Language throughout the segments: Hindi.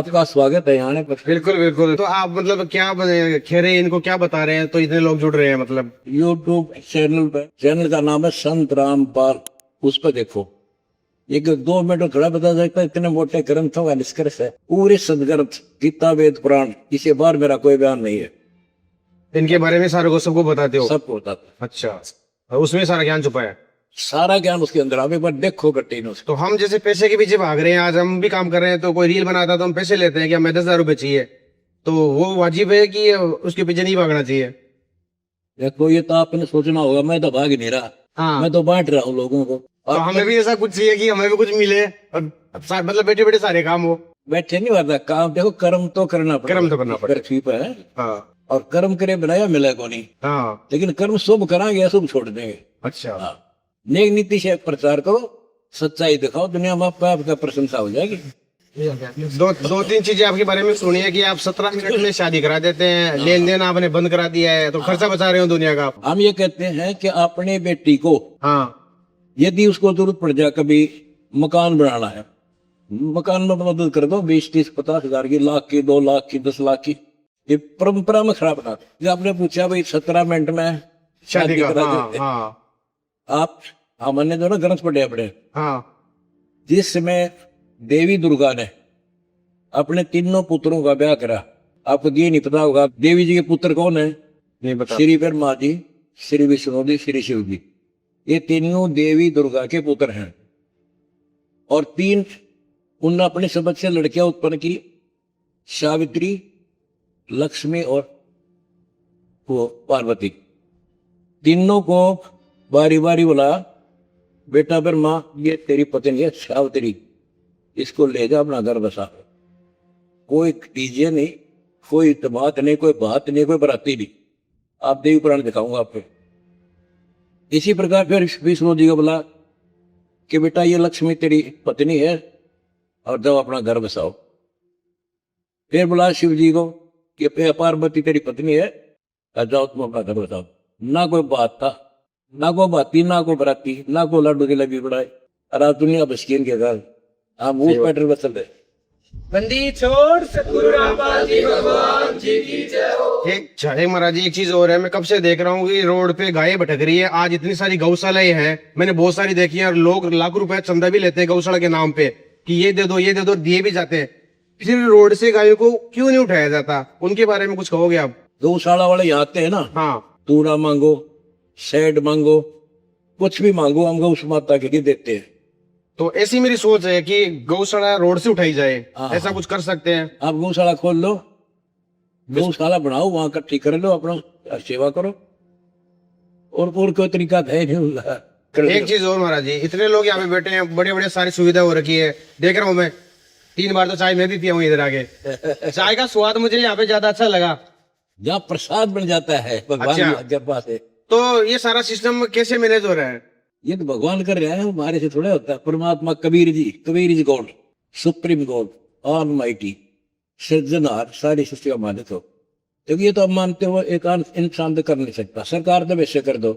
आपका स्वागत है यहाँ पर। बिल्कुल बिल्कुल। तो आप मतलब क्या खेरे इनको क्या बता रहे हैं तो इतने लोग जुड़ रहे हैं मतलब? यूट्यूब चैनल पे, चैनल का नाम है संत रामपाल, उस पर देखो। एक 2 मिनट थोड़ा बता सकता है, इतने मोटे ग्रंथों का निष्कर्ष है, पूरे सदग्रंथ गीता वेद पुराण, इसे बार मेरा कोई बयान नहीं है। इनके बारे में सारे को सबको बताते हो? सबको बताता है। अच्छा, उसमें सारा ज्ञान छुपा है? सारा ज्ञान उसके अंदर, आप एक बार देखो कंटिन्यू से। तो हम जैसे पैसे के पीछे भाग रहे हैं, आज हम भी काम कर रहे हैं, तो कोई रील बनाता है तो हम पैसे लेते हैं कि हमें 10,000 रुपए चाहिए, तो वो वाजिब है कि उसके पीछे नहीं भागना चाहिए? देखो ये तो आपने सोचना होगा, मैं तो भाग नहीं रहा, हाँ। मैं तो बांट रहा हूँ लोगों को। तो हमें भी ऐसा कुछ चाहिए कि हमें भी कुछ मिले और मतलब बैठे बैठे सारे काम हो। बैठे नहीं होता काम, देखो कर्म तो करना पड़ेगा, कर्म तो करना पड़ेगा। पृथ्वी पर है, हाँ और कर्म करे बनाया मिले को नहीं। हाँ। लेकिन कर्म शुभ कराएंगे, अशुभ छोड़ देंगे। अच्छा। हाँ, नेक नीति से प्रचार करो, सच्चाई दिखाओ, दुनिया में आपका प्रशंसा हो जाएगी। दो तीन चीजें आपके बारे में सुनी है कि आप 17 मिनट में शादी करा देते हैं, लेन देन आपने बंद करा दिया है, तो खर्चा बचा रहे हो दुनिया का आप। हम ये कहते हैं कि अपने बेटी को हाँ यदि उसको जरूरत पड़ जाए, कभी मकान बनाना है, मकान में मदद कर दो, 20, 30, 50 हजार की, लाख की, 2 लाख की, 10 लाख की। ये परंपरा में खराब बना। जब आपने पूछा भाई 17 मिनट में शादी का, करा हाँ देते, हाँ आप हमने जो ना ग्रंथ पढ़े अपने, हाँ जिस समय देवी दुर्गा ने अपने तीनों पुत्रों का ब्याह करा, आपको ये नहीं पता होगा देवी जी के पुत्र कौन है? नहीं बता। श्री ब्रह्मा जी, श्री विष्णु जी, श्री शिव जी, ये तीनों देवी दुर्गा के पुत्र हैं। और 3 उन्होंने अपने सबद से लड़कियां उत्पन्न की, सावित्री, लक्ष्मी और वो पार्वती। तीनों को बारी बारी बोला, बेटा ब्रह्मा ये तेरी पत्नी है सावित्री, इसको ले जा अपना घर बसा। कोई डीजे नहीं, कोई बात नहीं, कोई बात नहीं, कोई बराती नहीं, आप देवी पुराण दिखाऊंगा आपको। इसी प्रकार फिर विष्णु जी को बोला कि बेटा ये लक्ष्मी तेरी पत्नी है और जाओ अपना घर बसाओ। फिर बोला शिव जी को कि पार्वती तेरी पत्नी है और जाओ तुम अपना घर बसाओ। ना कोई बात था, ना कोई बाती, ना कोई बराती, ना कोई लाडू की लगी बढ़ाई, और आज दुनिया बसकीन के घर हम उस पैटर्न बसल रहे। बंदी छोड़ सतगुरु रामपाल जी भगवान जी की जय हो। एक जय महाराज जी, एक चीज और है, मैं कब से देख रहा हूँ कि रोड पे गायें भटक रही है। आज इतनी सारी गौशालाएं हैं, मैंने बहुत सारी देखी है, और लोग लाखों रुपए चंदा भी लेते हैं गौशाला के नाम पे कि ये दे दो, ये दे दो, दिए भी जाते हैं। फिर रोड से गायों को क्यों नहीं उठाया जाता, उनके बारे में कुछ कहोगे आप? गौशाला वाले यहाँ आते हैं ना, हाँ, तूड़ा मांगो, शेड मांगो, कुछ भी मांगो, हम गौ माता के लिए देते हैं। तो ऐसी मेरी सोच है कि गौशाला रोड से उठाई जाए, हाँ। ऐसा कुछ कर सकते हैं? आप गौशाला खोल लो, गौशाला बनाओ, वहां इकट्ठी कर लो, अपना सेवा करो, और कोई तरीका है नहीं। एक चीज और महाराज जी, इतने लोग यहाँ पे बैठे हैं, बड़े बड़े सारी सुविधा हो रखी है, देख रहा हूँ मैं 3 बार तो चाय मैं भी पिया हूँ इधर आगे। चाय का स्वाद मुझे यहाँ पे ज्यादा अच्छा लगा, जहाँ प्रसाद बन जाता है भगवान की कृपा से। तो ये सारा सिस्टम कैसे मैनेज हो रहा है? ये तो भगवान कर रहा है, हमारे से थोड़ा होता है। परमात्मा Kabir ji God, supreme God, almighty, सृजनहार, सारी सृष्टि का मालिक हो। क्योंकि ये तो अब मानते हो एक इंसान तो कर नहीं सकता, सरकार तो वैसे कर दो,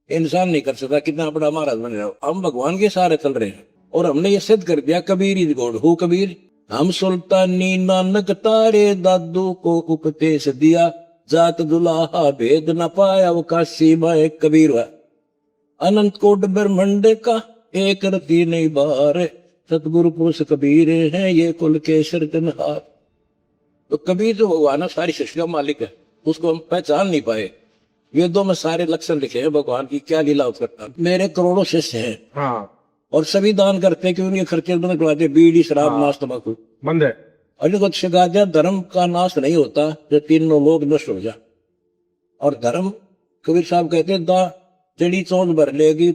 इंसान नहीं कर सकता, कितना बड़ा महाराज बन रहा हो। हम भगवान के सहारे चल रहे हैं, और हमने ये सिद्ध कर दिया Kabir is God. Who Kabir? हम सुल्तानी नानक तारे दादू को उपदेश दिया, जात दुलाहा भेद न पाया, वो काशी में कबीर हुआ। अनंत कोट ब्रह्मंड का एक रति नहीं बार, सतगुरु पुरुष कबीर हैं ये कुल के सृजनहार। तो कबीर जो भगवान सारी सृष्टि का मालिक है, उसको हम पहचान नहीं पाए। वेदों में सारे लक्षण लिखे हैं भगवान की, क्या लीला करता। मेरे करोड़ों शिष्य हैं, हाँ, और सभी दान करते हैं कि उनके खर्चे बंद करवाते, बीड़ी शराब नाश तंबाकू बंद है। और इनको सिखा दिया धर्म का नाश नहीं होता जो तीनों लोग नष्ट हो जाए। और धर्म, कबीर साहब कहते हैं, दा जड़ी चौंध भर लेगी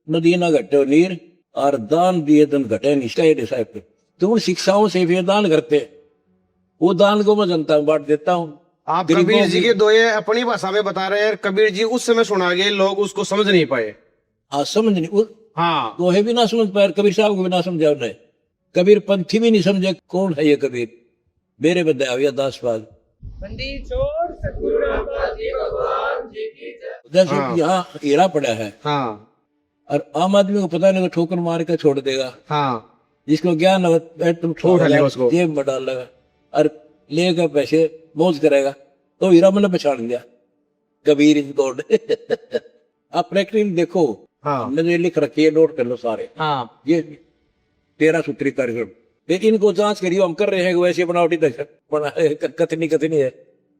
नदी ना घटे नीर, और दान दिए धन घटे नहीं। तो उन शिक्षाओं से भी दान करते, वो दान को मैं जनता में बांट देता हूँ। आप कबीर जी के दोहे अपनी भाषा में बता रहे हैं, कबीर जी उस समय सुना गए, लोग उसको समझ नहीं पाए। हाँ, समझ नहीं, हाँ, दोहे भी ना समझ पाए, कबीर साहब को भी ना समझा उन्हें, कबीर पंथी भी नहीं समझे कौन है ये कबीर। मेरे बदाया दासपाल जैसे यहाँ हीरा पड़ा है, हाँ, और आम आदमी को पता नहीं, तो ठोकर मार के छोड़ देगा। हाँ, जिसको ज्ञान हो तुम उठा लेगा उसको। जेब में डाल लेगा। और लेगा पैसे मौज करेगा। तो हीरा मैंने पहचान लिया, कबीर इज गॉड। आप प्रैक्टिकली देखो, हाँ हमने जो ये लिख रखी है, नोट कर लो सारे। हाँ ये 13 सूत्री कार्यक्रम, लेकिन इनको जांच करिए, हम कर रहे हैं कि वैसे बनावटी कथनी कथनी है,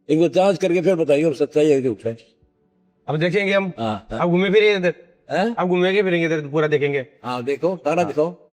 इनको जांच करके फिर बताइए और सच्चाई है कि झूठ है। अब देखेंगे हम। हाँ अब घूमे फिरेंगे इधर, हैं? अब घूमेंगे फिरेंगे इधर, पूरा देखेंगे। हाँ देखो, तारा दिखाओ।